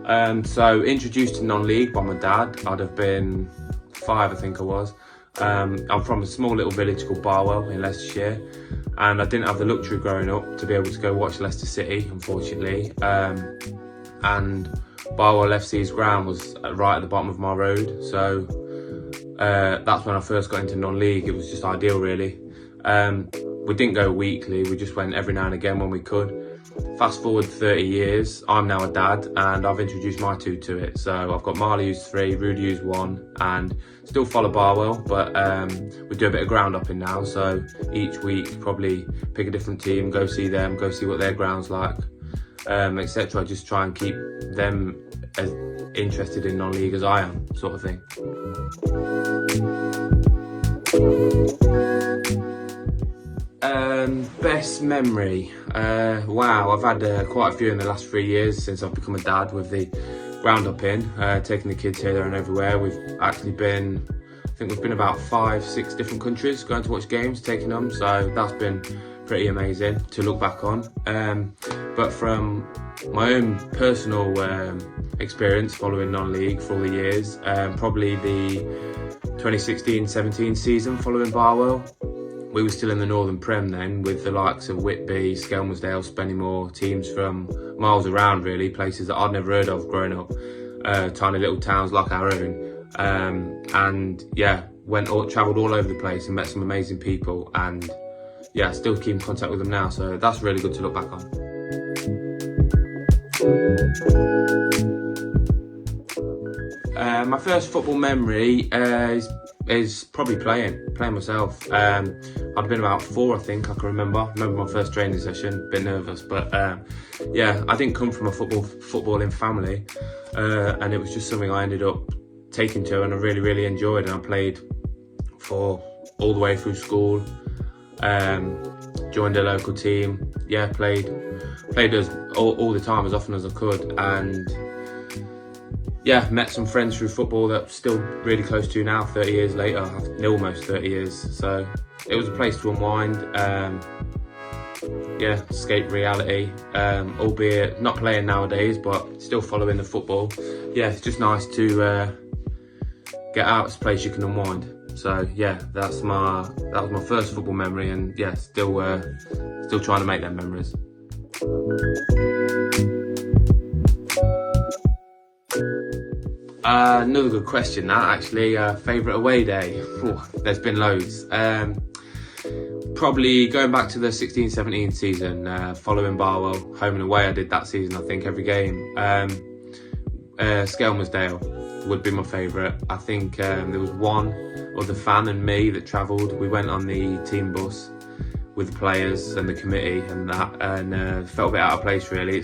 So introduced to non-league by my dad. I'd have been 5, I think I was. I'm from a small little village called Barwell in Leicestershire, and I didn't have the luxury growing up to be able to go watch Leicester City, unfortunately. And Barwell FC's ground was right at the bottom of my road, so that's when I first got into non-league. It was just ideal, really. We didn't go weekly, we just went every now and again when we could. Fast forward 30 years, I'm now a dad and I've introduced my 2 to it. So I've got Marley who's 3, Rudy who's 1, and still follow Barwell, but we do a bit of ground hopping now. So each week probably pick a different team, go see them, go see what their ground's like, etc. I just try and keep them as interested in non-league as I am, sort of thing. Best memory? Wow, I've had quite a few in the last 3 years since I've become a dad with the ground up in, taking the kids here, there and everywhere. We've actually been, I think we've been about 5, 6 different countries going to watch games, taking them, so that's been pretty amazing to look back on. But from my own personal experience following non-league for all the years, probably the 2016-17 season following Barwell. We were still in the Northern Prem then, with the likes of Whitby, Skelmersdale, Spennymoor, teams from miles around really, places that I'd never heard of growing up, tiny little towns like our own. And yeah, travelled all over the place and met some amazing people, and yeah, still keep in contact with them now, so that's really good to look back on. My first football memory is probably playing myself. I'd been about 4, I think, I can remember my first training session, a bit nervous, but yeah, I didn't come from a footballing family, and it was just something I ended up taking to and I really enjoyed, and I played for all the way through school, joined a local team, yeah, played as all the time, as often as I could, and yeah, met some friends through football that I'm still really close to now, 30 years later, almost 30 years. So it was a place to unwind, yeah, escape reality, albeit not playing nowadays, but still following the football. Yeah, it's just nice to get out. It's a place you can unwind. So yeah, that was my first football memory, and yeah, still trying to make them memories. Another good question, that actually. Favourite away day? Ooh, there's been loads. Probably going back to the 16-17 season, following Barwell, home and away. I did that season, I think, every game. Skelmersdale would be my favourite. I think there was one other fan and me that travelled. We went on the team bus with the players and the committee and that, and felt a bit out of place really.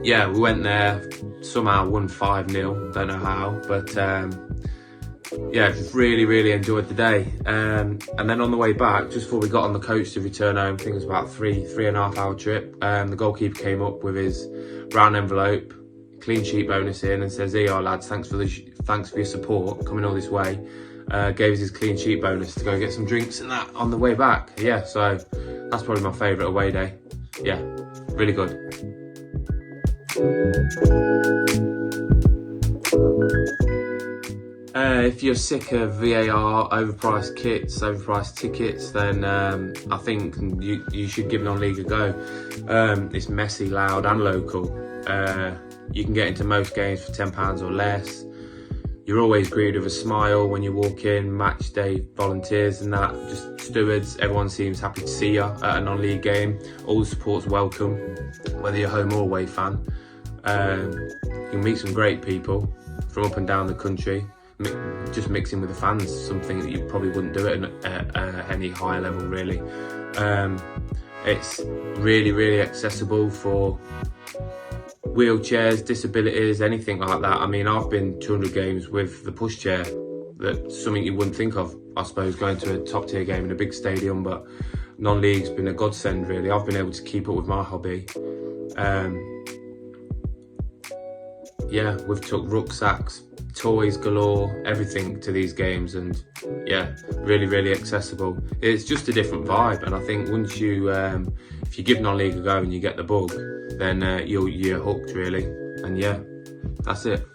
Yeah, we went there, somehow won 5-0, don't know how, but yeah, just really enjoyed the day. And then on the way back, just before we got on the coach to return home, I think it was about 3.5 hour trip, the goalkeeper came up with his brown envelope, clean sheet bonus in, and says, "Here, lads, thanks for your support, coming all this way." Gave us his clean sheet bonus to go get some drinks and that on the way back. Yeah, so that's probably my favourite away day. Yeah, really good. If you're sick of VAR, overpriced kits, overpriced tickets, then I think you should give non-league a go. It's messy, loud and local. You can get into most games for £10 or less. You're always greeted with a smile when you walk in, match day volunteers and that, just stewards, everyone seems happy to see you at a non-league game. All the support's welcome, whether you're home or away fan. You can meet some great people from up and down the country. Just mixing with the fans, something that you probably wouldn't do at any higher level really. It's really accessible for wheelchairs, disabilities, anything like that. I mean, I've been 200 games with the pushchair. That's something you wouldn't think of, I suppose, going to a top tier game in a big stadium, but non-league's been a godsend really. I've been able to keep up with my hobby. yeah, we've took rucksacks, toys galore, everything to these games, and yeah, really accessible. It's just a different vibe, and I think once you, if you give non-league a go and you get the bug, then you're hooked really, and yeah, that's it.